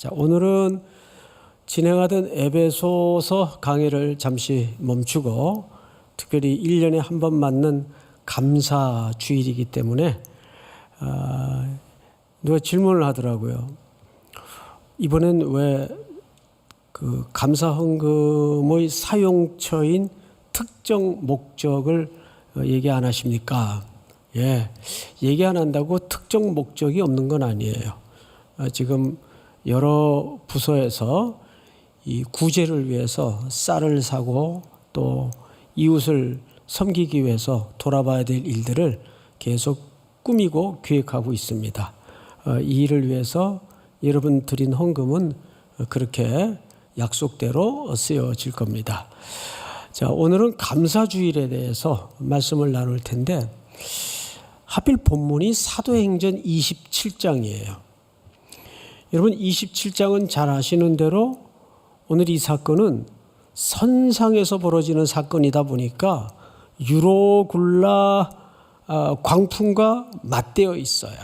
자, 오늘은 진행하던 에베소서 강의를 잠시 멈추고 특별히 1년에 한 번 맞는 감사 주일이기 때문에 누가 질문을 하더라고요. 이번엔 왜 그 감사 헌금의 사용처인 특정 목적을 얘기 안 하십니까? 예, 얘기 안 한다고 특정 목적이 없는 건 아니에요. 지금 여러 부서에서 이 구제를 위해서 쌀을 사고 또 이웃을 섬기기 위해서 돌아봐야 될 일들을 계속 꾸미고 기획하고 있습니다. 이 일을 위해서 여러분 드린 헌금은 그렇게 약속대로 쓰여질 겁니다. 자, 오늘은 감사주일에 대해서 말씀을 나눌 텐데 하필 본문이 사도행전 27장이에요. 여러분 27장은 잘 아시는 대로 오늘 이 사건은 선상에서 벌어지는 사건이다 보니까 유로굴라 광풍과 맞대어 있어요.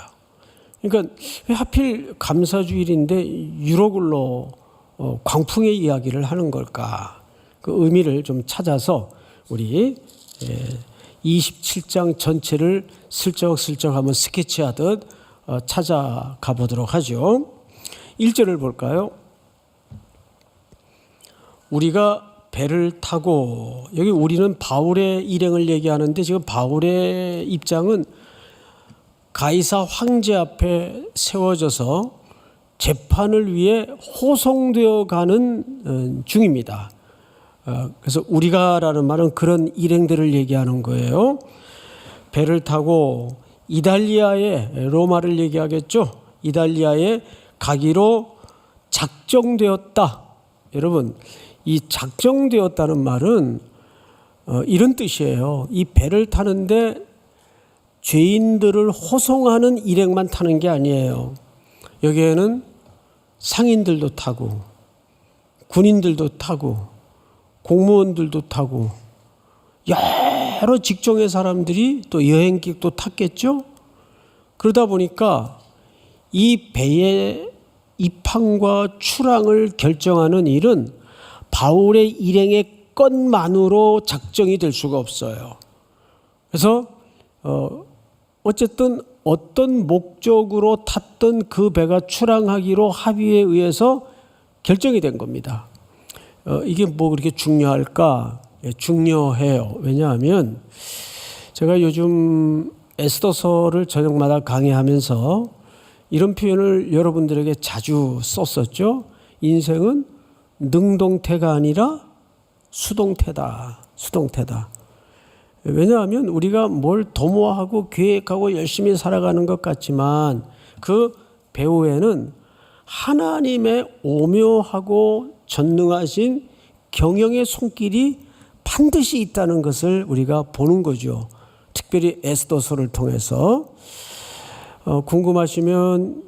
그러니까 왜 하필 감사주일인데 유로굴로 광풍의 이야기를 하는 걸까? 그 의미를 좀 찾아서 우리 27장 전체를 슬쩍슬쩍 한번 스케치하듯 찾아가 보도록 하죠. 1절을 볼까요? 우리가 배를 타고, 여기 우리는 바울의 일행을 얘기하는데 지금 바울의 입장은 가이사 황제 앞에 세워져서 재판을 위해 호송되어 가는 중입니다. 그래서 우리가라는 말은 그런 일행들을 얘기하는 거예요. 배를 타고 이달리아에, 로마를 얘기하겠죠. 이달리아에 가기로 작정되었다. 여러분, 이 작정되었다는 말은 이런 뜻이에요. 이 배를 타는데 죄인들을 호송하는 일행만 타는 게 아니에요. 여기에는 상인들도 타고 군인들도 타고 공무원들도 타고 여러 직종의 사람들이 또 여행객도 탔겠죠. 그러다 보니까 이 배의 입항과 출항을 결정하는 일은 바울의 일행의 건만으로 작정이 될 수가 없어요. 그래서 어쨌든 어떤 목적으로 탔던 그 배가 출항하기로 합의에 의해서 결정이 된 겁니다. 이게 뭐 그렇게 중요할까? 중요해요. 왜냐하면 제가 요즘 에스더서를 저녁마다 강의하면서 이런 표현을 여러분들에게 자주 썼었죠. 인생은 능동태가 아니라 수동태다. 수동태다. 왜냐하면 우리가 뭘 도모하고 계획하고 열심히 살아가는 것 같지만 그 배후에는 하나님의 오묘하고 전능하신 경영의 손길이 반드시 있다는 것을 우리가 보는 거죠. 특별히 에스더서를 통해서. 궁금하시면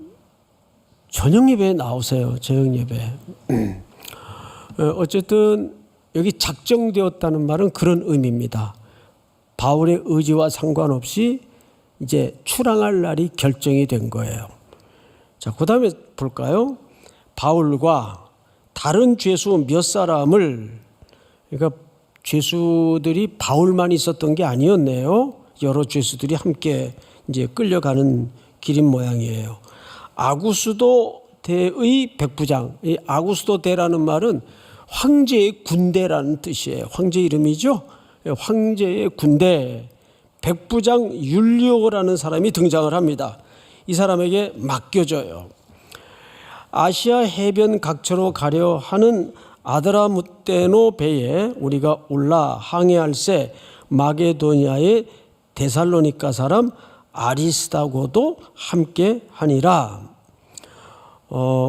저녁 예배에 나오세요. 저녁 예배. 어쨌든 여기 작정되었다는 말은 그런 의미입니다. 바울의 의지와 상관없이 이제 출항할 날이 결정이 된 거예요. 자, 그 다음에 볼까요? 바울과 다른 죄수 몇 사람을, 그러니까 죄수들이 바울만 있었던 게 아니었네요. 여러 죄수들이 함께 이제 끌려가는 길인 모양이에요. 아구스도 대의 백부장, 이 아구스도 대라는 말은 황제의 군대라는 뜻이에요. 황제 이름이죠. 황제의 군대, 백부장 율리오라는 사람이 등장을 합니다. 이 사람에게 맡겨져요. 아시아 해변 각처로 가려 하는 아드라무테노 배에 우리가 올라 항해할새 마게도니아의 데살로니가 사람 아리스다고도 함께 하니라.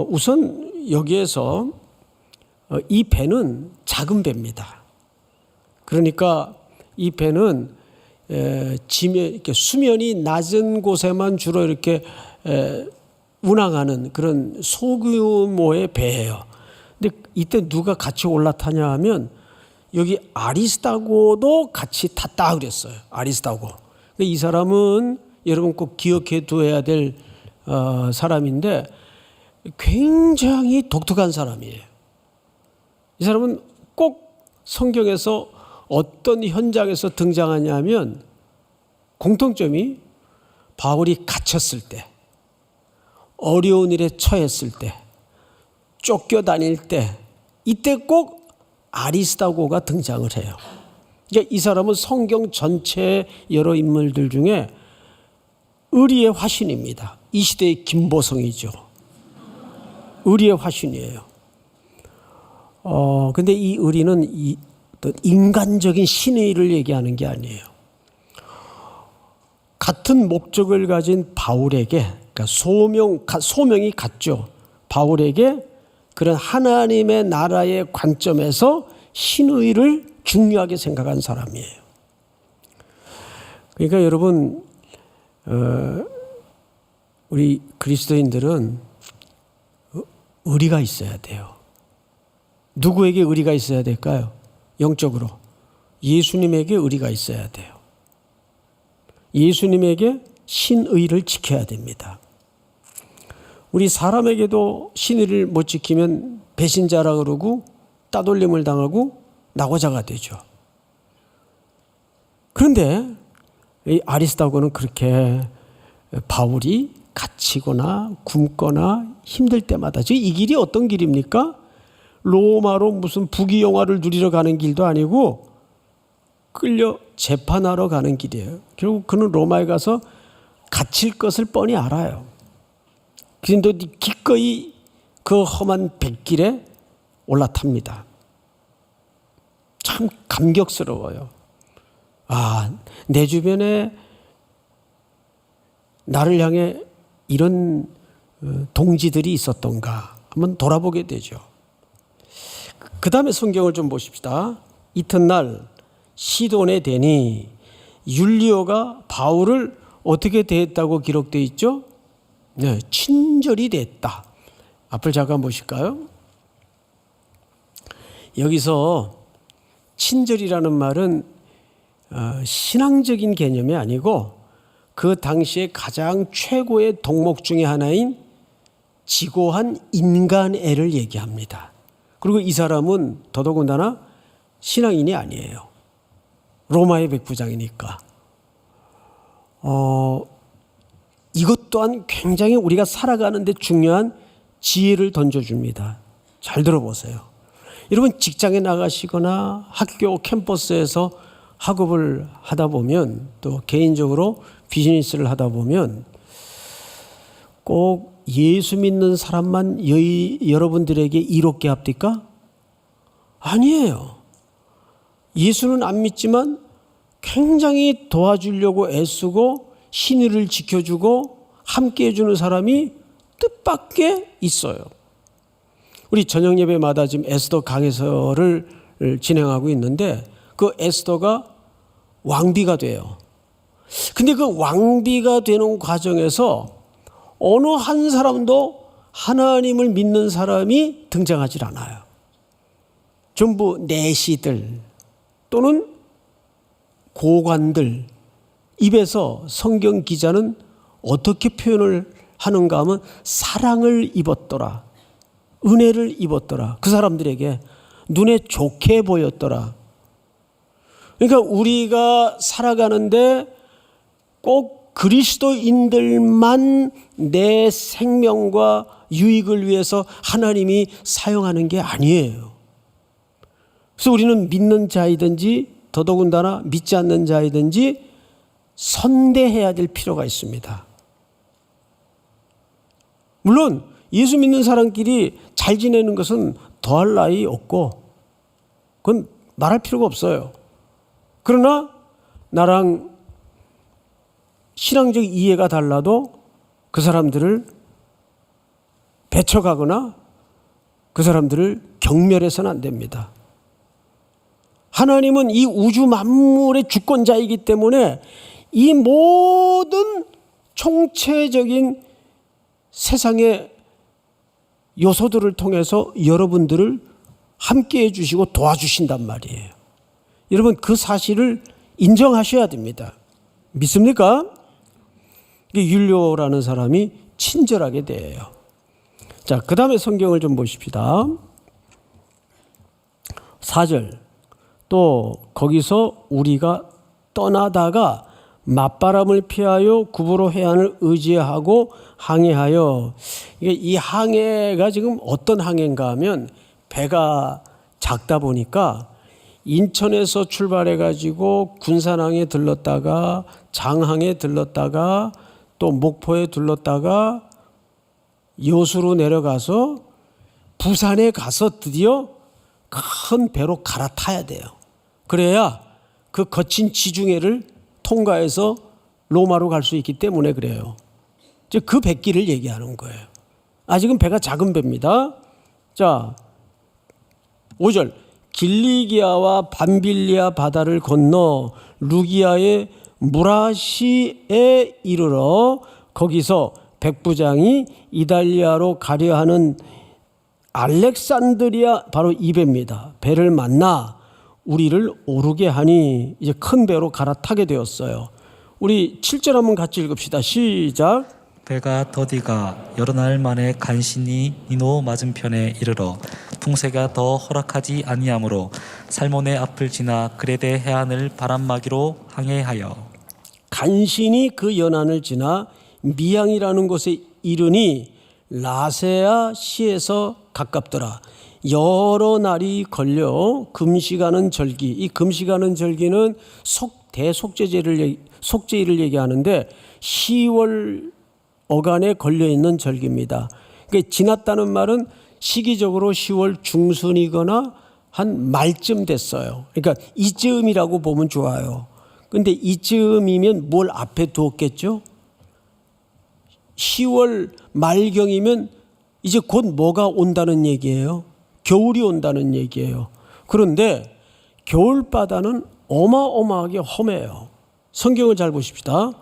우선 여기에서 이 배는 작은 배입니다. 그러니까 이 배는 이렇게 수면이 낮은 곳에만 주로 이렇게 운항하는 그런 소규모의 배예요. 근데 이때 누가 같이 올라타냐 하면 여기 아리스다고도 같이 탔다 그랬어요. 아리스다고. 이 사람은 여러분 꼭 기억해 두어야 될 사람인데 굉장히 독특한 사람이에요. 이 사람은 꼭 성경에서 어떤 현장에서 등장하냐면 공통점이 바울이 갇혔을 때, 어려운 일에 처했을 때, 쫓겨다닐 때, 이때 꼭 아리스다고가 등장을 해요. 그러니까 이 사람은 성경 전체의 여러 인물들 중에 의리의 화신입니다. 이 시대의 김보성이죠. 의리의 화신이에요. 근데 이 의리는 어떤 인간적인 신의를 얘기하는 게 아니에요. 같은 목적을 가진 바울에게, 그러니까 소명이 같죠. 바울에게 그런 하나님의 나라의 관점에서 신의를 중요하게 생각한 사람이에요. 그러니까 여러분, 우리 그리스도인들은 의리가 있어야 돼요. 누구에게 의리가 있어야 될까요? 영적으로 예수님에게 의리가 있어야 돼요. 예수님에게 신의를 지켜야 됩니다. 우리 사람에게도 신의를 못 지키면 배신자라 그러고 따돌림을 당하고 낙오자가 되죠. 그런데 이 아리스다고는 그렇게 바울이 갇히거나 굶거나 힘들 때마다, 즉 이 길이 어떤 길입니까? 로마로 무슨 부귀영화를 누리러 가는 길도 아니고 끌려 재판하러 가는 길이에요. 결국 그는 로마에 가서 갇힐 것을 뻔히 알아요. 그런데 기꺼이 그 험한 백길에 올라탑니다. 참 감격스러워요. 내 주변에 나를 향해 이런 동지들이 있었던가 한번 돌아보게 되죠. 그 다음에 성경을 좀 보십시다. 이튿날 시돈에 대니 율리오가 바울을 어떻게 대했다고 기록되어 있죠? 네, 친절히 대했다. 앞을 잠깐 보실까요? 여기서 친절이라는 말은 신앙적인 개념이 아니고 그 당시에 가장 최고의 덕목 중에 하나인 지고한 인간애를 얘기합니다. 그리고 이 사람은 더더군다나 신앙인이 아니에요. 로마의 백부장이니까. 이것 또한 굉장히 우리가 살아가는 데 중요한 지혜를 던져줍니다. 잘 들어보세요. 여러분 직장에 나가시거나 학교 캠퍼스에서 학업을 하다 보면 또 개인적으로 비즈니스를 하다 보면 꼭 예수 믿는 사람만 여러분들에게 이롭게 합니까? 아니에요. 예수는 안 믿지만 굉장히 도와주려고 애쓰고 신의를 지켜주고 함께 해주는 사람이 뜻밖에 있어요. 우리 저녁 예배마다 지금 에스더 강해설을 진행하고 있는데 그 에스더가 왕비가 돼요. 근데 그 왕비가 되는 과정에서 어느 한 사람도 하나님을 믿는 사람이 등장하질 않아요. 전부 내시들 또는 고관들 입에서 성경 기자는 어떻게 표현을 하는가 하면 사랑을 입었더라. 은혜를 입었더라. 그 사람들에게 눈에 좋게 보였더라. 그러니까 우리가 살아가는데 꼭 그리스도인들만 내 생명과 유익을 위해서 하나님이 사용하는 게 아니에요. 그래서 우리는 믿는 자이든지 더더군다나 믿지 않는 자이든지 선대해야 될 필요가 있습니다. 물론 예수 믿는 사람끼리 잘 지내는 것은 더할 나위 없고 그건 말할 필요가 없어요. 그러나 나랑 신앙적 이해가 달라도 그 사람들을 배척하거나 그 사람들을 경멸해서는 안 됩니다. 하나님은 이 우주 만물의 주권자이기 때문에 이 모든 총체적인 세상의 요소들을 통해서 여러분들을 함께 해주시고 도와주신단 말이에요. 여러분 그 사실을 인정하셔야 됩니다. 믿습니까? 율리오라는 사람이 친절하게 대해요. 자, 그 다음에 성경을 좀 보십시다. 4절. 또 거기서 우리가 떠나다가 맞바람을 피하여 구부로 해안을 의지하고 항해하여, 이게 이 항해가 지금 어떤 항해인가 하면 배가 작다 보니까 인천에서 출발해 가지고 군산항에 들렀다가 장항에 들렀다가 또 목포에 들렀다가 여수로 내려가서 부산에 가서 드디어 큰 배로 갈아타야 돼요. 그래야 그 거친 지중해를 통과해서 로마로 갈 수 있기 때문에 그래요. 이제 그 백기를 얘기하는 거예요. 아직은 배가 작은 배입니다. 자, 5절. 길리기아와 밤빌리아 바다를 건너 루기아의 무라시에 이르러 거기서 백부장이 이달리아로 가려 하는 알렉산드리아, 바로 이 배입니다. 배를 만나 우리를 오르게 하니 이제 큰 배로 갈아타게 되었어요. 우리 7절 한번 같이 읽읍시다. 시작. 배가 더디가 여러 날 만에 간신히 니노 맞은편에 이르러 풍세가 더 허락하지 아니하므로 살몬의 앞을 지나 그레데 해안을 바람막이로 항해하여 간신히 그 연안을 지나 미양이라는 곳에 이르니 라세아 시에서 가깝더라. 여러 날이 걸려 금식하는 절기, 이 금식하는 절기는 속죄일을 얘기하는데 10월 어간에 걸려 있는 절기입니다. 그러니까 지났다는 말은 시기적으로 10월 중순이거나 한 말쯤 됐어요. 그러니까 이쯤이라고 보면 좋아요. 근데 이쯤이면 뭘 앞에 두었겠죠? 10월 말경이면 이제 곧 뭐가 온다는 얘기예요? 겨울이 온다는 얘기예요. 그런데 겨울바다는 어마어마하게 험해요. 성경을 잘 보십시다.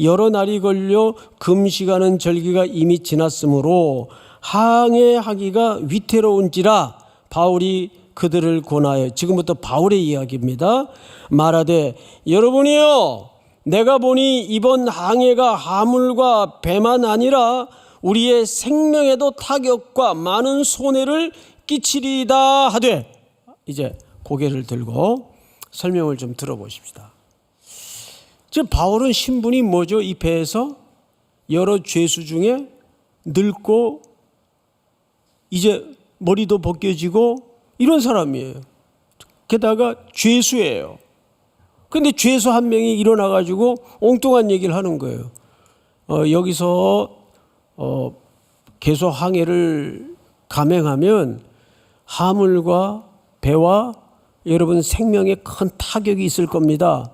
여러 날이 걸려 금식하는 절기가 이미 지났으므로 항해하기가 위태로운지라 바울이 그들을 권하여, 지금부터 바울의 이야기입니다. 말하되 여러분이요, 내가 보니 이번 항해가 화물과 배만 아니라 우리의 생명에도 타격과 많은 손해를 끼치리이다 하되, 이제 고개를 들고 설명을 좀 들어보십시다. 지금 바울은 신분이 뭐죠? 이 배에서 여러 죄수 중에 늙고 이제 머리도 벗겨지고 이런 사람이에요. 게다가 죄수예요. 그런데 죄수 한 명이 일어나가지고 엉뚱한 얘기를 하는 거예요. 여기서 계속 항해를 감행하면 화물과 배와 여러분 생명에 큰 타격이 있을 겁니다.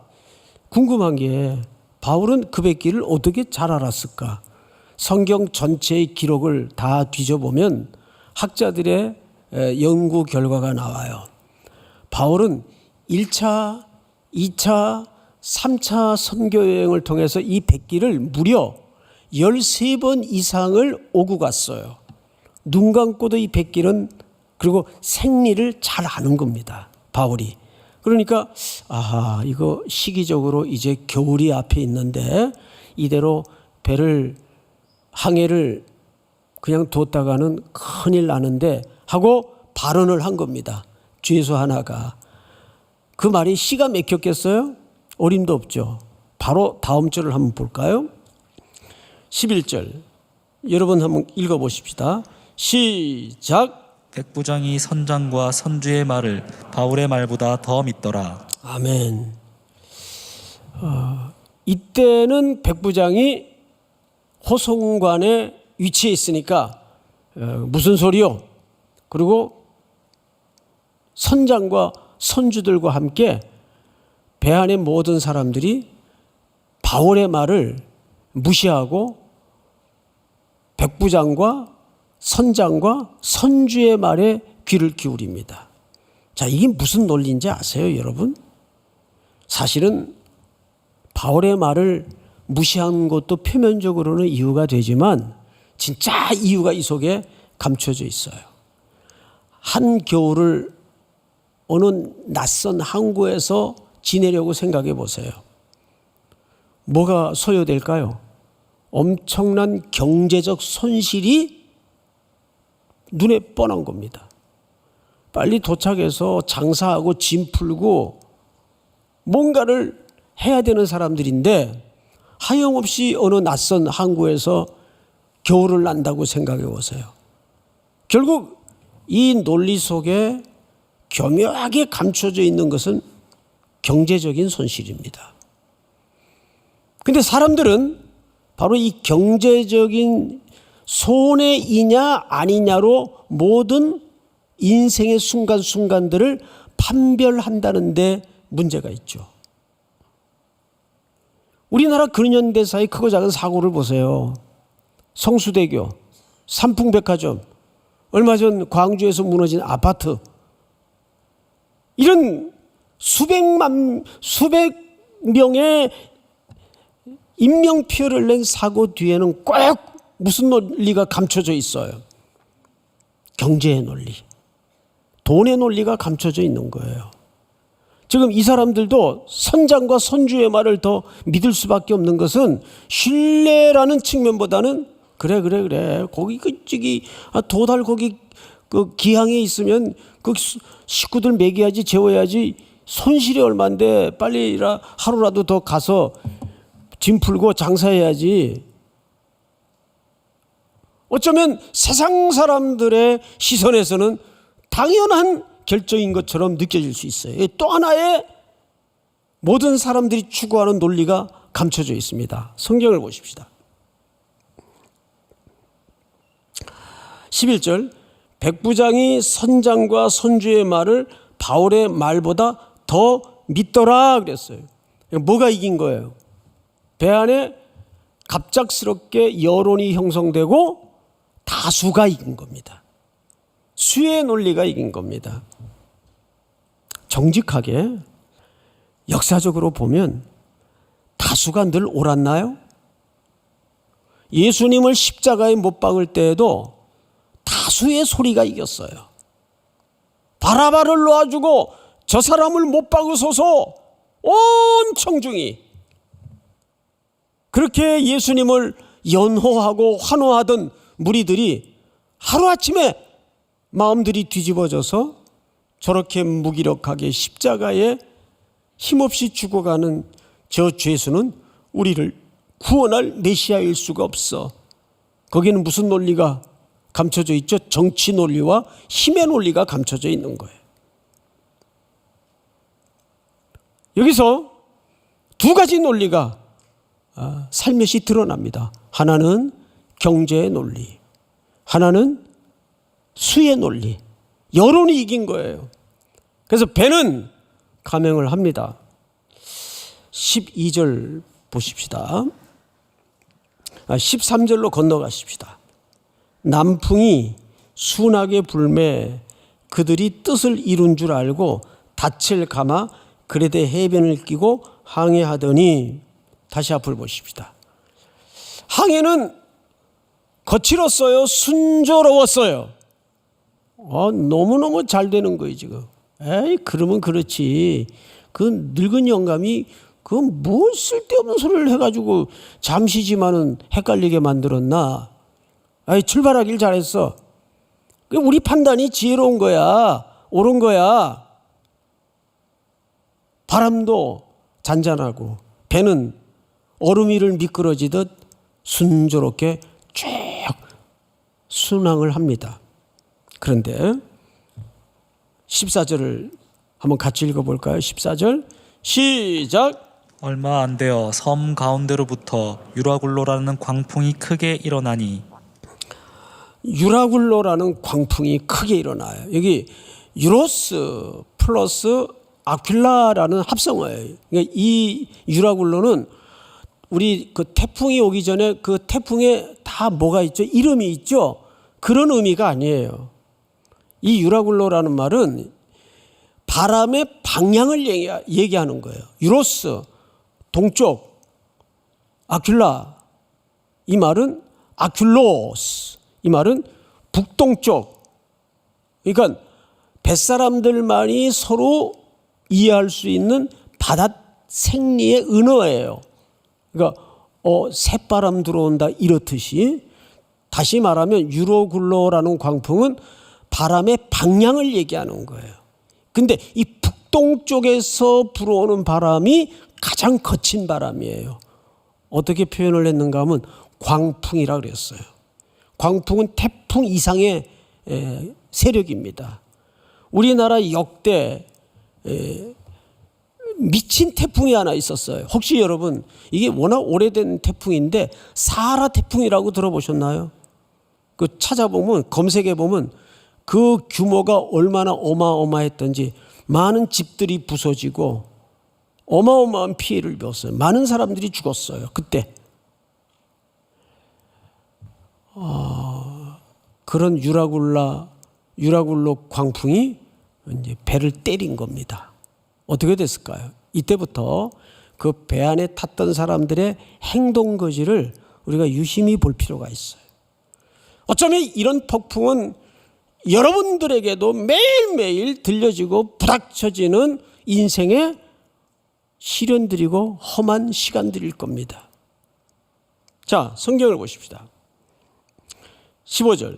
궁금한 게 바울은 그 백기를 어떻게 잘 알았을까? 성경 전체의 기록을 다 뒤져보면 학자들의 연구 결과가 나와요. 바울은 1차, 2차, 3차 선교 여행을 통해서 이 백기를 무려 13번 이상을 오고 갔어요. 눈 감고도 이 백기는, 그리고 생리를 잘 아는 겁니다. 바울이. 그러니까 이거 시기적으로 이제 겨울이 앞에 있는데 이대로 배를 항해를 그냥 뒀다가는 큰일 나는데 하고 발언을 한 겁니다. 죄수 하나가. 그 말이 시가 막혔겠어요? 어림도 없죠. 바로 다음 절을 한번 볼까요? 11절 여러분 한번 읽어보십시다. 시작. 백부장이 선장과 선주의 말을 바울의 말보다 더 믿더라. 아멘. 이때는 백부장이 호송관에 위치해 있으니까 무슨 소리요? 그리고 선장과 선주들과 함께 배 안의 모든 사람들이 바울의 말을 무시하고 백부장과 선장과 선주의 말에 귀를 기울입니다. 자, 이게 무슨 논리인지 아세요, 여러분? 사실은 바울의 말을 무시한 것도 표면적으로는 이유가 되지만 진짜 이유가 이 속에 감춰져 있어요. 한겨울을 어느 낯선 항구에서 지내려고 생각해 보세요. 뭐가 소요될까요? 엄청난 경제적 손실이 눈에 뻔한 겁니다. 빨리 도착해서 장사하고 짐 풀고 뭔가를 해야 되는 사람들인데 하염없이 어느 낯선 항구에서 겨울을 난다고 생각해 보세요. 결국 이 논리 속에 교묘하게 감춰져 있는 것은 경제적인 손실입니다. 그런데 사람들은 바로 이 경제적인 손해이냐 아니냐로 모든 인생의 순간순간들을 판별한다는 데 문제가 있죠. 우리나라 근현대사의 크고 작은 사고를 보세요. 성수대교, 삼풍백화점, 얼마 전 광주에서 무너진 아파트, 이런 수백 명의 인명피해를 낸 사고 뒤에는 꼭 무슨 논리가 감춰져 있어요? 경제의 논리, 돈의 논리가 감춰져 있는 거예요. 지금 이 사람들도 선장과 선주의 말을 더 믿을 수밖에 없는 것은 신뢰라는 측면보다는 그래 거기 저기 도달 거기 그 기항에 있으면 그 식구들 먹여야지 재워야지 손실이 얼만데 빨리 하루라도 더 가서 짐 풀고 장사해야지. 어쩌면 세상 사람들의 시선에서는 당연한 결정인 것처럼 느껴질 수 있어요. 또 하나의 모든 사람들이 추구하는 논리가 감춰져 있습니다. 성경을 보십시다. 11절, 백부장이 선장과 선주의 말을 바울의 말보다 더 믿더라 그랬어요. 뭐가 이긴 거예요? 배 안에 갑작스럽게 여론이 형성되고 다수가 이긴 겁니다. 수의 논리가 이긴 겁니다. 정직하게 역사적으로 보면 다수가 늘 옳았나요? 예수님을 십자가에 못 박을 때에도 다수의 소리가 이겼어요. 바라바를 놓아주고 저 사람을 못 박으소서, 온 청중이 그렇게 예수님을 연호하고 환호하던 무리들이 하루아침에 마음들이 뒤집어져서 저렇게 무기력하게 십자가에 힘없이 죽어가는 저 죄수는 우리를 구원할 메시아일 수가 없어. 거기는 무슨 논리가 감춰져 있죠? 정치 논리와 힘의 논리가 감춰져 있는 거예요. 여기서 두 가지 논리가 살며시 드러납니다. 하나는 경제의 논리, 하나는 수의 논리. 여론이 이긴 거예요. 그래서 배는 감행을 합니다. 12절 보십시다. 13절로 건너가십시다. 남풍이 순하게 불매 그들이 뜻을 이룬 줄 알고 닻을 감아 그레데 해변을 끼고 항해하더니, 다시 앞을 보십시다. 항해는 거칠었어요? 순조로웠어요? 너무너무 잘 되는 거예요 지금. 에이, 그러면 그렇지. 그 늙은 영감이 그 뭐 쓸데없는 소리를 해가지고 잠시지만은 헷갈리게 만들었나. 아이, 출발하길 잘했어. 우리 판단이 지혜로운 거야, 옳은 거야. 바람도 잔잔하고 배는 얼음 위를 미끄러지듯 순조롭게 쭉 순항을 합니다. 그런데 14절을 한번 같이 읽어볼까요? 14절 시작. 얼마 안 되어 섬 가운데로부터 유라굴로라는 광풍이 크게 일어나니. 유라굴로라는 광풍이 크게 일어나요. 여기 유로스 플러스 아퀴라라는 합성어예요. 그러니까 이 유라굴로는 우리 그 태풍이 오기 전에 그 태풍에 다 뭐가 있죠? 이름이 있죠? 그런 의미가 아니에요. 이 유라굴로라는 말은 바람의 방향을 얘기하는 거예요. 유로스, 동쪽, 아퀴라, 이 말은 아퀴로스, 이 말은 북동쪽. 그러니까 뱃사람들만이 서로 이해할 수 있는 바다 생리의 은어예요. 그러니까 새바람 들어온다 이렇듯이 다시 말하면 유로굴로라는 광풍은 바람의 방향을 얘기하는 거예요. 근데 이 북동쪽에서 불어오는 바람이 가장 거친 바람이에요. 어떻게 표현을 했는가 하면 광풍이라 그랬어요. 광풍은 태풍 이상의 세력입니다. 우리나라 역대 미친 태풍이 하나 있었어요. 혹시 여러분 이게 워낙 오래된 태풍인데 사하라 태풍이라고 들어보셨나요? 그 찾아보면 검색해 보면 그 규모가 얼마나 어마어마했던지 많은 집들이 부서지고 어마어마한 피해를 입었어요. 많은 사람들이 죽었어요. 그때. 그런 유라굴로 광풍이 이제 배를 때린 겁니다. 어떻게 됐을까요? 이때부터 그 배 안에 탔던 사람들의 행동 거지를 우리가 유심히 볼 필요가 있어요. 어쩌면 이런 폭풍은 여러분들에게도 매일매일 들려지고 부닥쳐지는 인생의 시련들이고 험한 시간들일 겁니다. 자, 성경을 보십시다. 15절.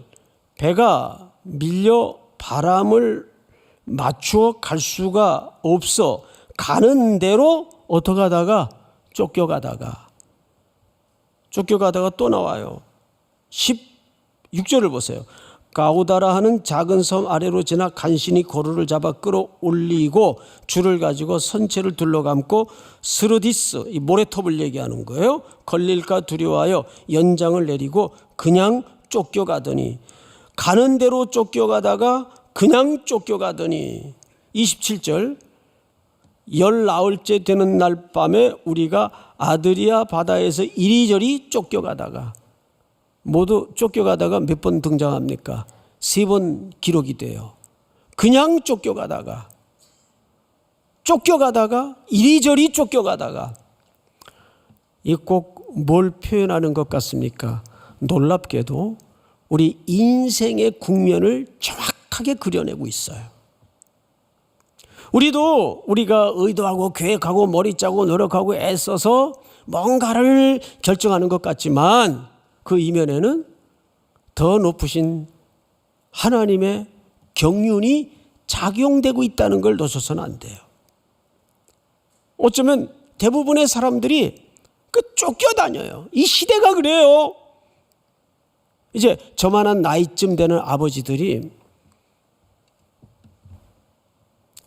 배가 밀려 바람을 맞추어 갈 수가 없어 가는 대로 어떻게 하다가 쫓겨가다가 또 나와요. 16절을 보세요. 가우다라 하는 작은 섬 아래로 지나 간신히 고루를 잡아 끌어올리고 줄을 가지고 선체를 둘러감고 스르디스, 이 모래톱을 얘기하는 거예요. 걸릴까 두려워하여 연장을 내리고 그냥 쫓겨가더니 가는 대로 쫓겨가다가 그냥 쫓겨가더니 27절. 19일째 되는 날 밤에 우리가 아드리아 바다에서 이리저리 쫓겨가다가 모두 쫓겨가다가 몇 번 등장합니까? 3번 기록이 돼요. 그냥 쫓겨가다가 이리저리 쫓겨가다가 이 꼭 뭘 표현하는 것 같습니까? 놀랍게도 우리 인생의 국면을 정확하게 그려내고 있어요. 우리가 의도하고 계획하고 머리 짜고 노력하고 애써서 뭔가를 결정하는 것 같지만 그 이면에는 더 높으신 하나님의 경륜이 작용되고 있다는 걸 놓쳐서는 안 돼요. 어쩌면 대부분의 사람들이 쫓겨다녀요. 이 시대가 그래요. 이제 저만한 나이쯤 되는 아버지들이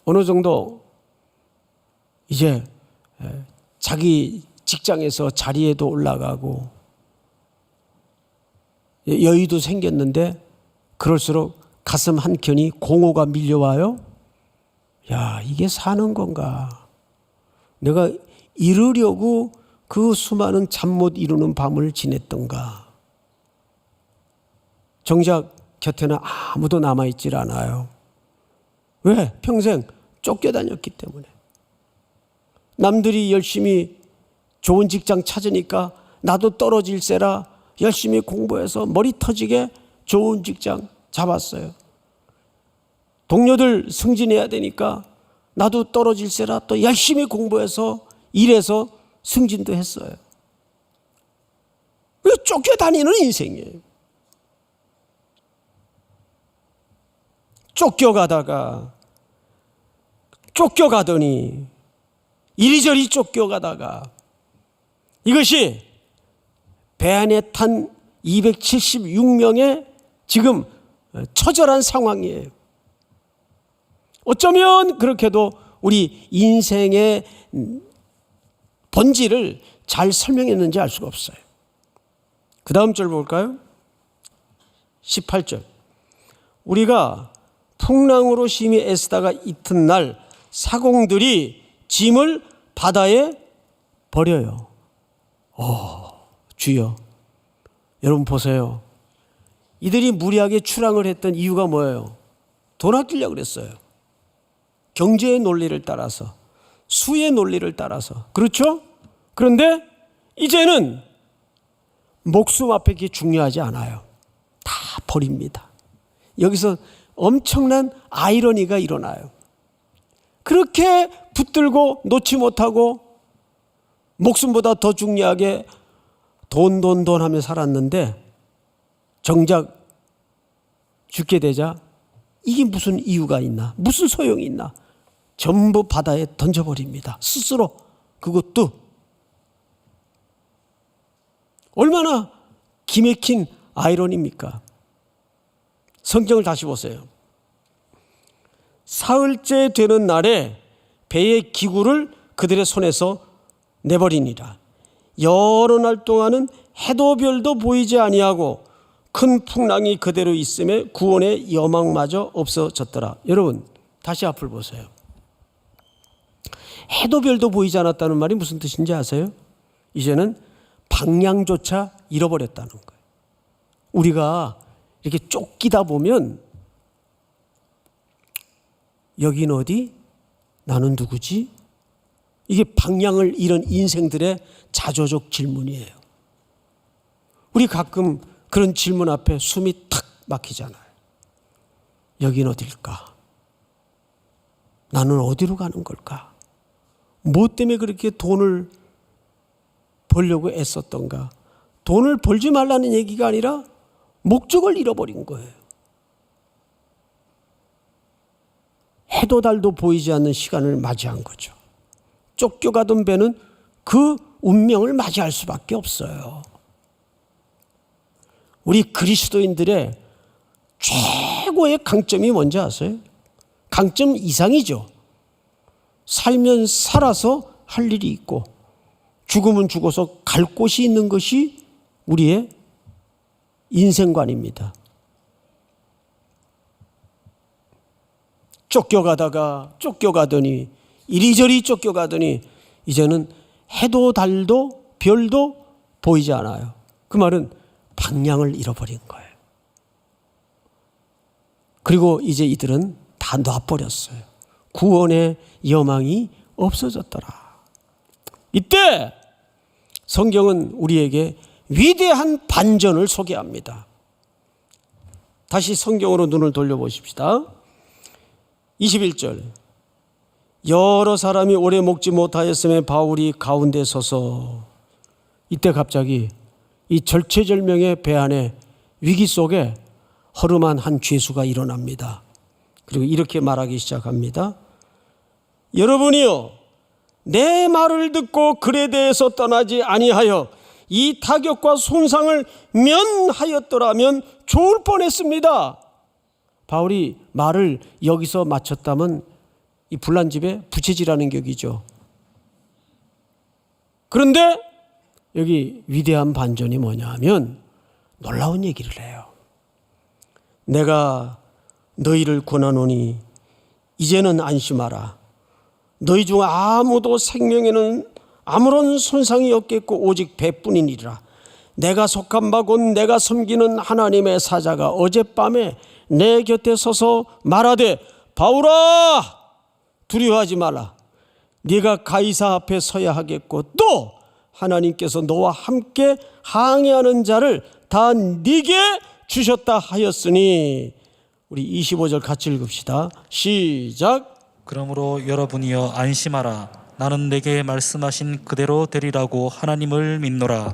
어느 정도 이제 자기 직장에서 자리에도 올라가고 여유도 생겼는데 그럴수록 가슴 한켠이 공허가 밀려와요. 야, 이게 사는 건가? 내가 이루려고 그 수많은 잠 못 이루는 밤을 지냈던가? 정작 곁에는 아무도 남아있질 않아요. 왜? 평생 쫓겨다녔기 때문에. 남들이 열심히 좋은 직장 찾으니까 나도 떨어질세라 열심히 공부해서 머리 터지게 좋은 직장 잡았어요. 동료들 승진해야 되니까 나도 떨어질세라 또 열심히 공부해서 일해서 승진도 했어요. 왜 쫓겨다니는 인생이에요. 쫓겨가더니 이리저리 쫓겨가다가 이것이 배 안에 탄 276명의 지금 처절한 상황이에요. 어쩌면 그렇게도 우리 인생의 본질을 잘 설명했는지 알 수가 없어요. 그 다음 절 볼까요? 18절. 우리가 풍랑으로 심히 애쓰다가 이튿날 사공들이 짐을 바다에 버려요. 주여, 여러분 보세요. 이들이 무리하게 출항을 했던 이유가 뭐예요? 돈 아끼려고 그랬어요. 경제의 논리를 따라서, 수의 논리를 따라서. 그렇죠? 그런데 이제는 목숨 앞에 게 중요하지 않아요. 다 버립니다. 여기서 엄청난 아이러니가 일어나요. 그렇게 붙들고 놓지 못하고 목숨보다 더 중요하게 돈 하며 살았는데 정작 죽게 되자 이게 무슨 이유가 있나? 무슨 소용이 있나? 전부 바다에 던져버립니다. 스스로. 그것도 얼마나 기맥힌 아이러니입니까? 성경을 다시 보세요. 사흘째 되는 날에 배의 기구를 그들의 손에서 내버리니라. 여러 날 동안은 해도 별도 보이지 아니하고 큰 풍랑이 그대로 있음에 구원의 여망마저 없어졌더라. 여러분 다시 앞을 보세요. 해도 별도 보이지 않았다는 말이 무슨 뜻인지 아세요? 이제는 방향조차 잃어버렸다는 거예요. 우리가 이렇게 쫓기다 보면 여긴 어디? 나는 누구지? 이게 방향을 잃은 인생들의 자조적 질문이에요. 우리 가끔 그런 질문 앞에 숨이 탁 막히잖아요. 여긴 어딜까? 나는 어디로 가는 걸까? 뭐 때문에 그렇게 돈을 벌려고 애썼던가? 돈을 벌지 말라는 얘기가 아니라 목적을 잃어버린 거예요. 해도 달도 보이지 않는 시간을 맞이한 거죠. 쫓겨가던 배는 그 운명을 맞이할 수밖에 없어요. 우리 그리스도인들의 최고의 강점이 뭔지 아세요? 강점 이상이죠. 살면 살아서 할 일이 있고 죽으면 죽어서 갈 곳이 있는 것이 우리의 인생관입니다. 쫓겨가더니 이리저리 쫓겨가더니 이제는 해도 달도 별도 보이지 않아요. 그 말은 방향을 잃어버린 거예요. 그리고 이제 이들은 다 놔버렸어요. 구원의 여망이 없어졌더라. 이때 성경은 우리에게 위대한 반전을 소개합니다. 다시 성경으로 눈을 돌려보십시다. 21절. 여러 사람이 오래 먹지 못하였음에 바울이 가운데 서서, 이때 갑자기 이 절체절명의 배 안에 위기 속에 허름한 한 죄수가 일어납니다. 그리고 이렇게 말하기 시작합니다. 여러분이요, 내 말을 듣고 그레데에서 떠나지 아니하여 이 타격과 손상을 면하였더라면 좋을 뻔했습니다. 바울이 말을 여기서 마쳤다면 이 불난집에 부채질하는 격이죠. 그런데 여기 위대한 반전이 뭐냐 하면 놀라운 얘기를 해요. 내가 너희를 권하노니 이제는 안심하라. 너희 중 아무도 생명에는 아무런 손상이 없겠고 오직 배뿐이니라. 내가 속한 바 곧 내가 섬기는 하나님의 사자가 어젯밤에 내 곁에 서서 말하되 바울아 두려워하지 말라. 네가 가이사 앞에 서야 하겠고 또 하나님께서 너와 함께 항해하는 자를 다 네게 주셨다 하였으니. 우리 25절 같이 읽읍시다. 시작. 그러므로 여러분이여 안심하라. 나는 내게 말씀하신 그대로 되리라고 하나님을 믿노라.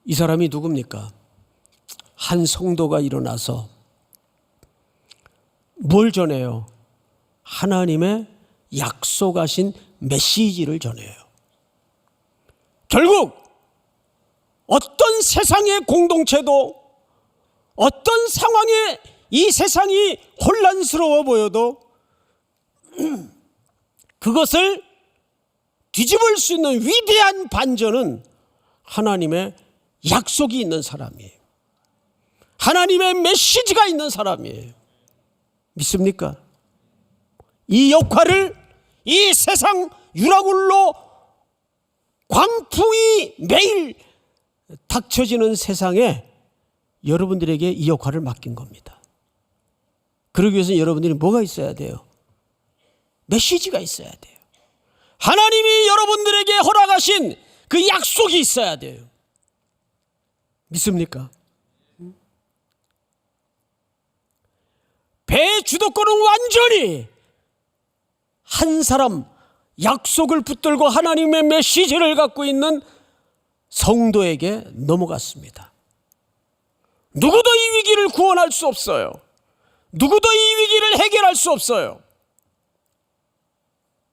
이 사람이 누굽니까? 한 성도가 일어나서 뭘 전해요? 하나님의 약속하신 메시지를 전해요. 결국 어떤 세상의 공동체도 어떤 상황에 이 세상이 혼란스러워 보여도 그것을 뒤집을 수 있는 위대한 반전은 하나님의 약속이 있는 사람이에요. 하나님의 메시지가 있는 사람이에요. 믿습니까? 이 역할을 이 세상 유라굴로 광풍이 매일 닥쳐지는 세상에 여러분들에게 이 역할을 맡긴 겁니다. 그러기 위해서 여러분들이 뭐가 있어야 돼요? 메시지가 있어야 돼요. 하나님이 여러분들에게 허락하신 그 약속이 있어야 돼요. 믿습니까? 배의 주도권은 완전히 한 사람, 약속을 붙들고 하나님의 메시지를 갖고 있는 성도에게 넘어갔습니다. 누구도 이 위기를 구원할 수 없어요. 누구도 이 위기를 해결할 수 없어요.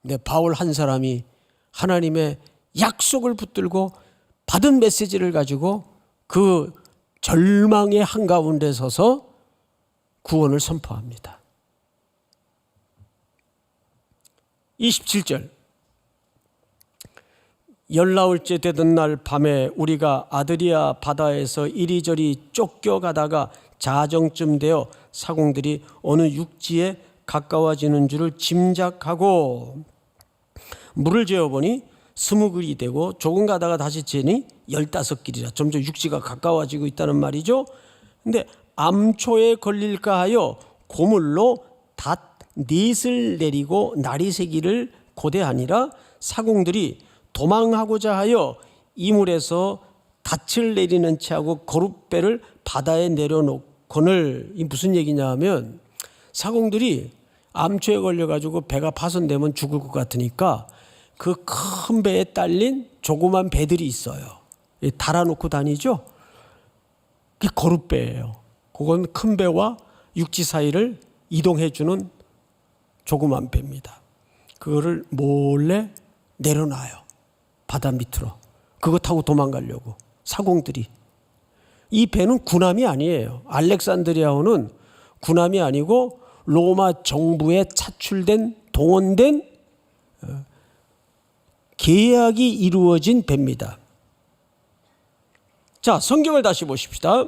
근데 바울 한 사람이 하나님의 약속을 붙들고 받은 메시지를 가지고 그 절망의 한가운데 서서 구원을 선포합니다. 27절, 열나흘째 되던 날 밤에 우리가 아드리아 바다에서 이리저리 쫓겨가다가 자정쯤 되어 사공들이 어느 육지에 가까워지는 줄을 짐작하고 물을 재어보니 20길이 되고 조금 가다가 다시 재니 15길이라 점점 육지가 가까워지고 있다는 말이죠. 근데 암초에 걸릴까 하여 고물로 닷넷을 내리고 날이 새기를 고대하니라. 사공들이 도망하고자 하여 이물에서 닻을 내리는 채하고 거룻배를 바다에 내려놓거늘. 이 무슨 얘기냐 하면 사공들이 암초에 걸려가지고 배가 파손되면 죽을 것 같으니까 그 큰 배에 딸린 조그만 배들이 있어요. 달아놓고 다니죠. 그게 거룻배예요. 그건 큰 배와 육지 사이를 이동해주는 조그만 배입니다. 그거를 몰래 내려놔요. 바다 밑으로. 그거 타고 도망가려고 사공들이. 이 배는 군함이 아니에요. 알렉산드리아호는 군함이 아니고 로마 정부에 차출된 동원된 계약이 이루어진 배입니다. 자, 성경을 다시 보십시다.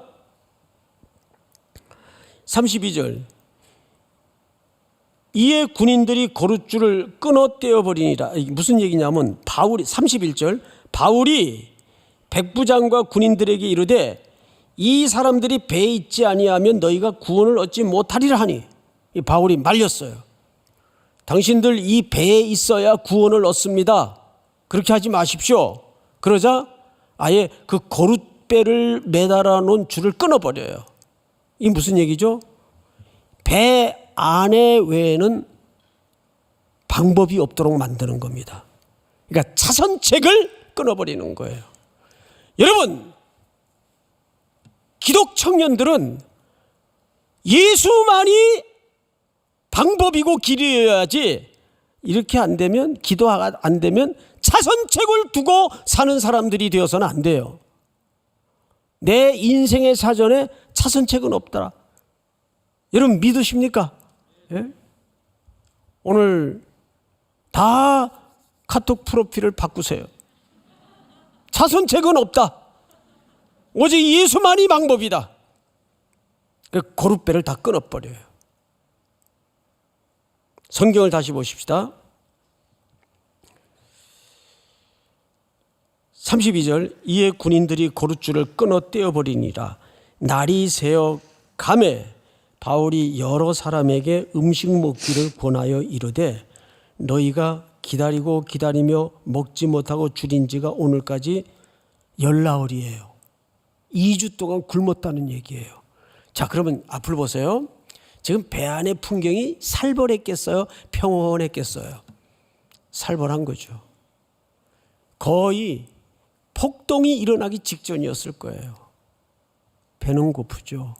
32절, 이에 군인들이 거룻줄을 끊어 떼어버리니라. 무슨 얘기냐면 바울이 31절, 바울이 백부장과 군인들에게 이르되 이 사람들이 배에 있지 아니하면 너희가 구원을 얻지 못하리라 하니. 이 바울이 말렸어요. 당신들 이 배에 있어야 구원을 얻습니다. 그렇게 하지 마십시오. 그러자 아예 그 거룻배를 매달아 놓은 줄을 끊어버려요. 이 무슨 얘기죠? 배 안에 외에는 방법이 없도록 만드는 겁니다. 그러니까 차선책을 끊어버리는 거예요. 여러분, 기독 청년들은 예수만이 방법이고 길이어야지, 이렇게 안 되면, 기도가 안 되면 차선책을 두고 사는 사람들이 되어서는 안 돼요. 내 인생의 사전에 차선책은 없더라. 여러분 믿으십니까? 예? 오늘 다 카톡 프로필을 바꾸세요. 차선책은 없다. 오직 예수만이 방법이다. 그 거룻배를 다 끊어버려요. 성경을 다시 보십시다. 32절, 이에 군인들이 거룻줄을 끊어 떼어버리니라. 날이 새어 가매 바울이 여러 사람에게 음식 먹기를 권하여 이르되 너희가 기다리고 기다리며 먹지 못하고 줄인 지가 오늘까지 열나흘이에요. 2주 동안 굶었다는 얘기예요. 자, 그러면 앞을 보세요. 지금 배 안의 풍경이 살벌했겠어요? 평온했겠어요? 살벌한 거죠. 거의 폭동이 일어나기 직전이었을 거예요. 배는 고프죠.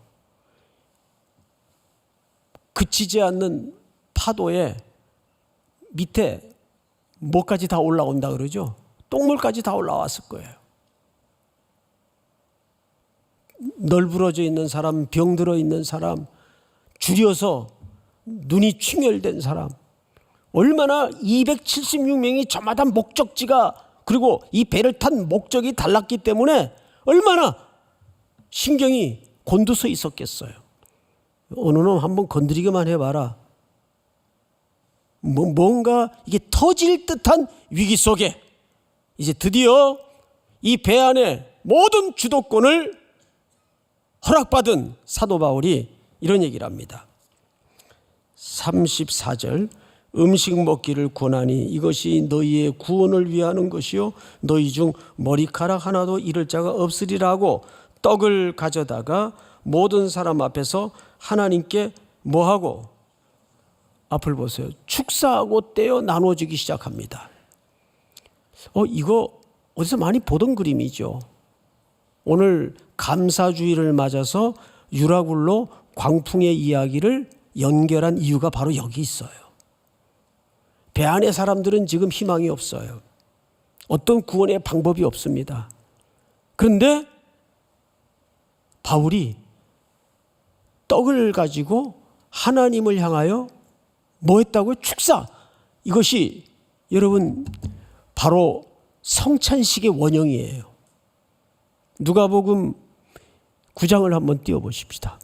그치지 않는 파도에 밑에 뭐까지 다 올라온다 그러죠? 똥물까지 다 올라왔을 거예요. 널브러져 있는 사람, 병들어 있는 사람, 줄여서 눈이 충혈된 사람, 얼마나 276명이 저마다 목적지가, 그리고 이 배를 탄 목적이 달랐기 때문에 얼마나 신경이 곤두서 있었겠어요. 어느 놈 한번 건드리기만 해봐라. 뭔가 이게 터질 듯한 위기 속에 이제 드디어 이 배 안에 모든 주도권을 허락받은 사도 바울이 이런 얘기를 합니다. 34절, 음식 먹기를 권하니 이것이 너희의 구원을 위하는 것이요 너희 중 머리카락 하나도 잃을 자가 없으리라고 떡을 가져다가 모든 사람 앞에서 하나님께 뭐하고, 앞을 보세요, 축사하고 떼어 나눠주기 시작합니다. 이거 어디서 많이 보던 그림이죠. 오늘 감사주의를 맞아서 유라굴로 광풍의 이야기를 연결한 이유가 바로 여기 있어요. 배 안의 사람들은 지금 희망이 없어요. 어떤 구원의 방법이 없습니다. 그런데 바울이 떡을 가지고 하나님을 향하여 뭐 했다고요? 축사. 이것이 여러분 바로 성찬식의 원형이에요. 누가복음 9장을 한번 띄워보십시다.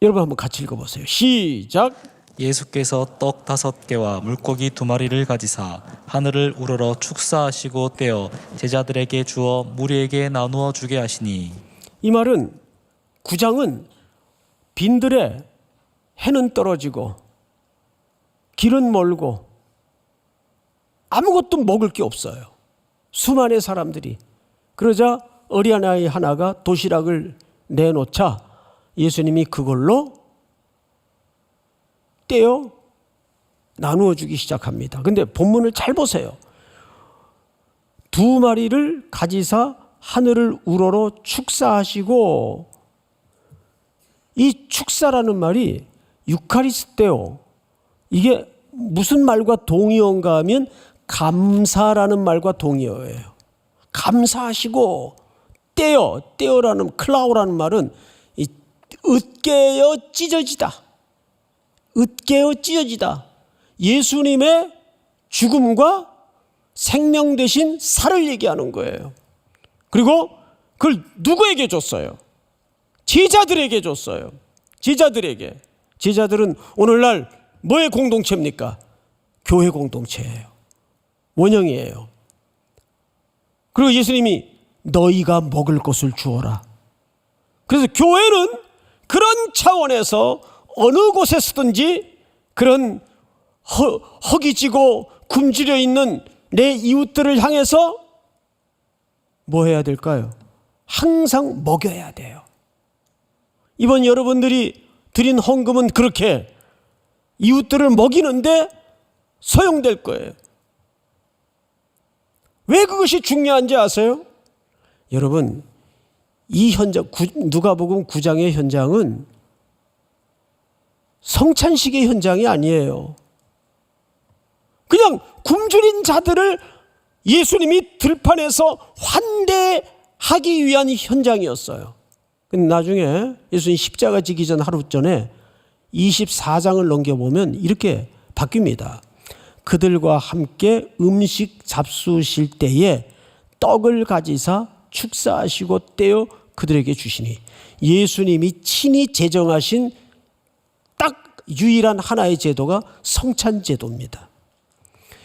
여러분 한번 같이 읽어보세요. 시작. 예수께서 떡 5개와 물고기 2마리를 가지사 하늘을 우러러 축사하시고 떼어 제자들에게 주어 무리에게 나누어 주게 하시니. 이 말은 9장은 빈들에 해는 떨어지고 길은 멀고 아무것도 먹을 게 없어요. 수많은 사람들이. 그러자 어린아이 하나가 도시락을 내놓자 예수님이 그걸로 떼어 나누어 주기 시작합니다. 근데 본문을 잘 보세요. 2마리를 가지사 하늘을 우러러 축사하시고, 이 축사라는 말이 유카리스테오, 이게 무슨 말과 동의어인가 하면 감사라는 말과 동의어예요. 감사하시고 떼어라는 클라우라는 말은 으깨어 찢어지다. 으깨어 찢어지다. 예수님의 죽음과 생명 대신 살을 얘기하는 거예요. 그리고 그걸 누구에게 줬어요? 제자들에게 줬어요. 제자들에게. 제자들은 오늘날 뭐의 공동체입니까? 교회 공동체예요. 원형이에요. 그리고 예수님이 너희가 먹을 것을 주어라. 그래서 교회는 그런 차원에서 어느 곳에 서든지 그런 허기지고 굶주려 있는 내 이웃들을 향해서 뭐 해야 될까요? 항상 먹여야 돼요. 이번 여러분들이 드린 헌금은 그렇게 이웃들을 먹이는데 소용될 거예요. 왜 그것이 중요한지 아세요? 여러분, 이 현장, 누가복음 9장의 현장은 성찬식의 현장이 아니에요. 그냥 굶주린 자들을 예수님이 들판에서 환대하기 위한 현장이었어요. 근데 나중에 예수님 십자가 지기 전 하루 전에 24장을 넘겨보면 이렇게 바뀝니다. 그들과 함께 음식 잡수실 때에 떡을 가지사 축사하시고 떼어 그들에게 주시니, 예수님이 친히 제정하신 딱 유일한 하나의 제도가 성찬제도입니다.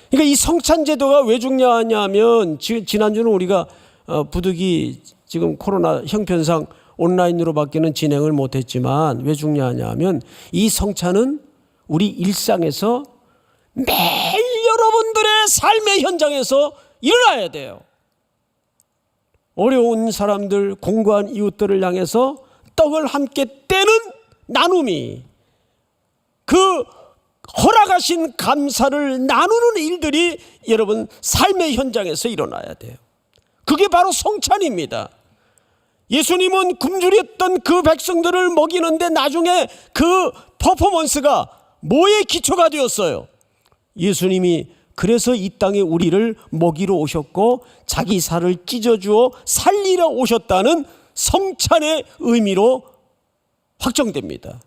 그러니까 이 성찬제도가 왜 중요하냐면, 지난주는 우리가 부득이 지금 코로나 형편상 온라인으로밖에는 진행을 못했지만 왜 중요하냐면, 이 성찬은 우리 일상에서 매일 여러분들의 삶의 현장에서 일어나야 돼요. 어려운 사람들, 공고한 이웃들을 향해서 떡을 함께 떼는 나눔이, 그 허락하신 감사를 나누는 일들이 여러분 삶의 현장에서 일어나야 돼요. 그게 바로 성찬입니다. 예수님은 굶주렸던 그 백성들을 먹이는데 나중에 그 퍼포먼스가 뭐의 기초가 되었어요? 예수님이 그래서 이 땅에 우리를 먹이러 오셨고 자기 살을 찢어주어 살리러 오셨다는 성찬의 의미로 확정됩니다.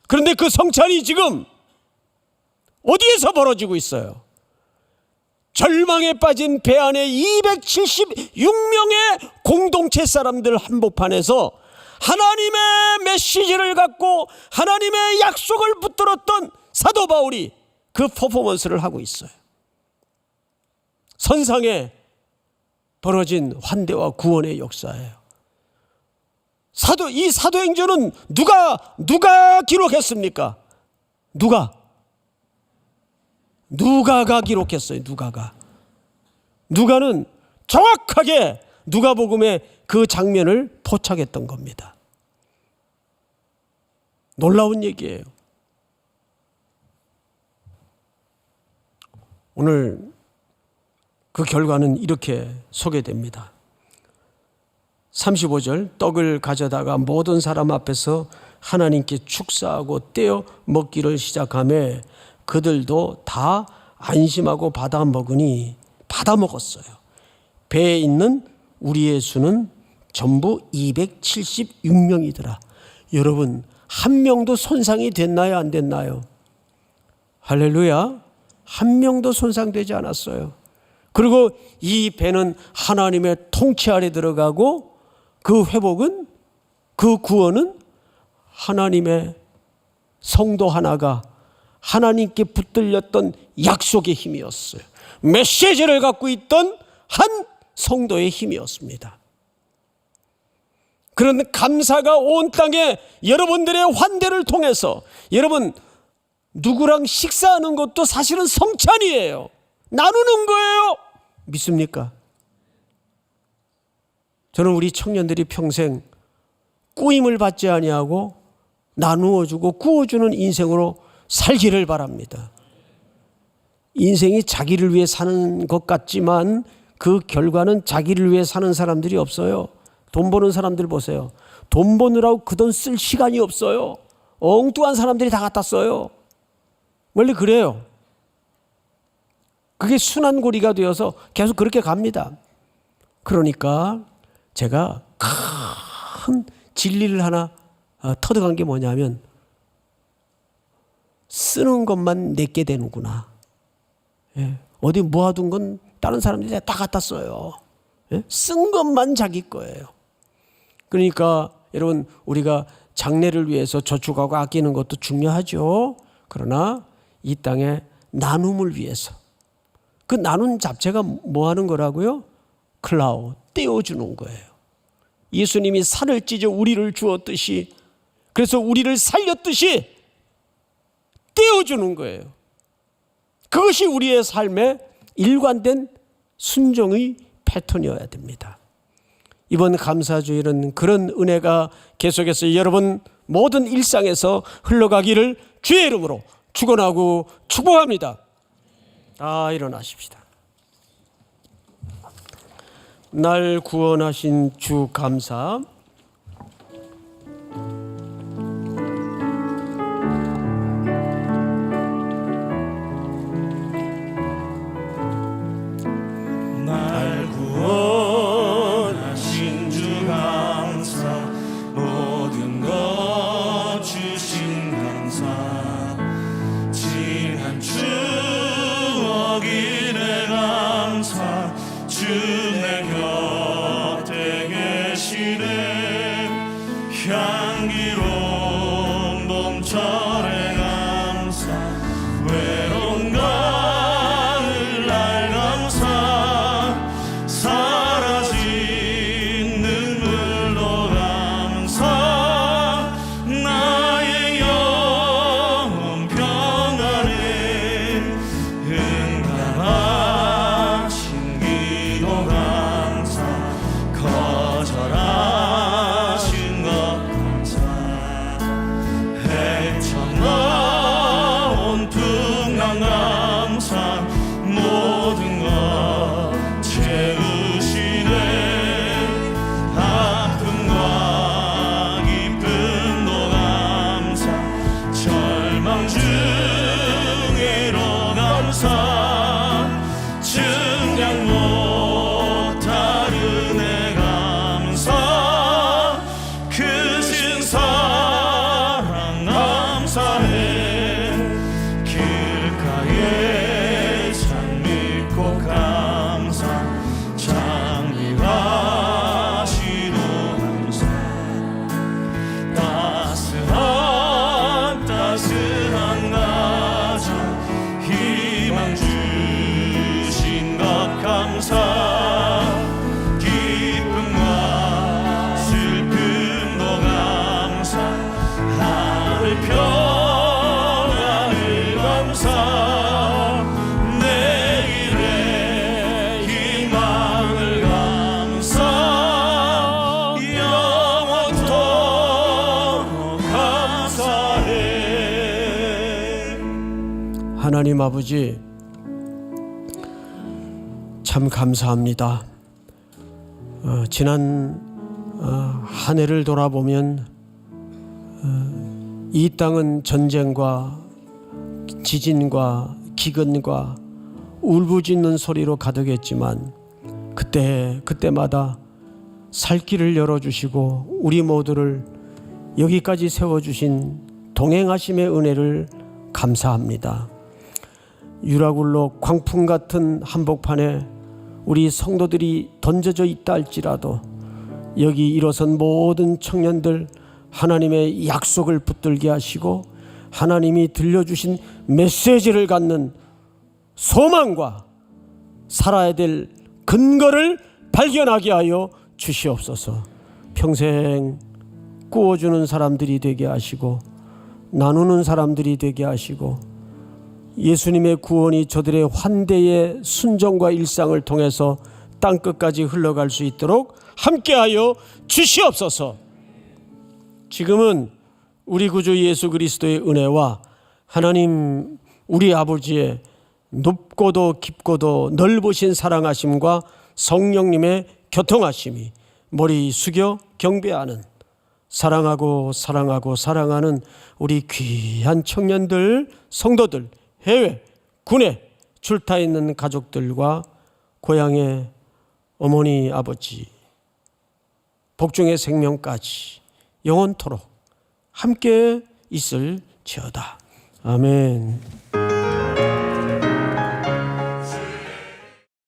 그런데 그 성찬이 지금 어디에서 벌어지고 있어요? 절망에 빠진 배 안에 276명의 공동체 사람들 한복판에서 하나님의 메시지를 갖고 하나님의 약속을 붙들었던 사도 바울이 그 퍼포먼스를 하고 있어요. 선상에 벌어진 환대와 구원의 역사예요. 이 사도행전은 누가 기록했습니까? 누가가 기록했어요. 누가는 정확하게 누가복음의 그 장면을 포착했던 겁니다. 놀라운 얘기예요. 오늘 그 결과는 이렇게 소개됩니다. 35절 떡을 가져다가 모든 사람 앞에서 하나님께 축사하고 떼어 먹기를 시작하며 그들도 다 안심하고 받아 먹었어요. 배에 있는 우리의 수는 전부 276명이더라. 여러분, 한 명도 손상이 됐나요, 안 됐나요? 할렐루야. 한 명도 손상되지 않았어요. 그리고 이 배는 하나님의 통치 아래 들어가고 그 회복은, 그 구원은 하나님의 성도 하나가 하나님께 붙들렸던 약속의 힘이었어요. 메시지를 갖고 있던 한 성도의 힘이었습니다. 그런 감사가 온 땅에 여러분들의 환대를 통해서, 여러분 누구랑 식사하는 것도 사실은 성찬이에요. 나누는 거예요. 믿습니까? 저는 우리 청년들이 평생 꾸임을 받지 아니하고 나누어주고 구워주는 인생으로 살기를 바랍니다. 인생이 자기를 위해 사는 것 같지만 그 결과는 자기를 위해 사는 사람들이 없어요. 돈 버는 사람들 보세요. 돈 버느라고 그 돈 쓸 시간이 없어요. 엉뚱한 사람들이 다 갖다 써요. 원래 그래요. 그게 순환고리가 되어서 계속 그렇게 갑니다. 그러니까 제가 큰 진리를 하나 터득한 게 뭐냐면, 쓰는 것만 내게 되는구나. 어디 모아둔 건 다른 사람들이 다 갖다 써요. 쓴 것만 자기 거예요. 그러니까 여러분, 우리가 장래를 위해서 저축하고 아끼는 것도 중요하죠. 그러나 이 땅에 나눔을 위해서, 그 나눈 잡채가 뭐 하는 거라고요? 클라우, 떼어주는 거예요. 예수님이 살을 찢어 우리를 주었듯이, 그래서 우리를 살렸듯이 떼어주는 거예요. 그것이 우리의 삶의 일관된 순종의 패턴이어야 됩니다. 이번 감사주일은 그런 은혜가 계속해서 여러분 모든 일상에서 흘러가기를 주의 이름으로 축원하고 축복합니다. 다 일어나십시다. 날 구원하신 주 감사. 날 구원하신 주 감사, 모든 것 주신 감사, 지난 추억이 내 감사, 주 내 곁에 계시네. 향기로운 봄철의 감사, 외로운 가을 날 감사, 사라진 눈물도 감사, 나의 영혼 평안에 응답하신 기도 감사, 거절하신 것 감사, 헤쳐나온 풍랑 감사, 모든 것 채우시네. 아픔과 기쁨도 감사, 절망 중에로 감사, 증량 못할 은혜 감사, 크신 사랑 감사해. 길가에 참 믿고 감사, 장미하시도 감사, 따스한 가정 희망 주신 것 감사, 기쁨과 슬픔도 감사, 하늘 평안을 감사, 내일의 희망을 감사, 영원토록 감사해. 하나님 아버지, 참 감사합니다. 지난 한 해를 돌아보면 이 땅은 전쟁과 지진과 기근과 울부짖는 소리로 가득했지만 그때마다 살 길을 열어주시고 우리 모두를 여기까지 세워주신 동행하심의 은혜를 감사합니다. 유라굴로 광풍 같은 한복판에 우리 성도들이 던져져 있다 할지라도 여기 일어선 모든 청년들 하나님의 약속을 붙들게 하시고 하나님이 들려주신 메시지를 갖는 소망과 살아야 될 근거를 발견하게 하여 주시옵소서. 평생 꾸어주는 사람들이 되게 하시고 나누는 사람들이 되게 하시고 예수님의 구원이 저들의 환대의 순종과 일상을 통해서 땅끝까지 흘러갈 수 있도록 함께하여 주시옵소서. 지금은 우리 구주 예수 그리스도의 은혜와 하나님 우리 아버지의 높고도 깊고도 넓으신 사랑하심과 성령님의 교통하심이 머리 숙여 경배하는 사랑하고 사랑하는 우리 귀한 청년들, 성도들, 해외, 군에 출타 있는 가족들과 고향의 어머니, 아버지, 복중의 생명까지 영원토록 함께 있을지어다. 아멘.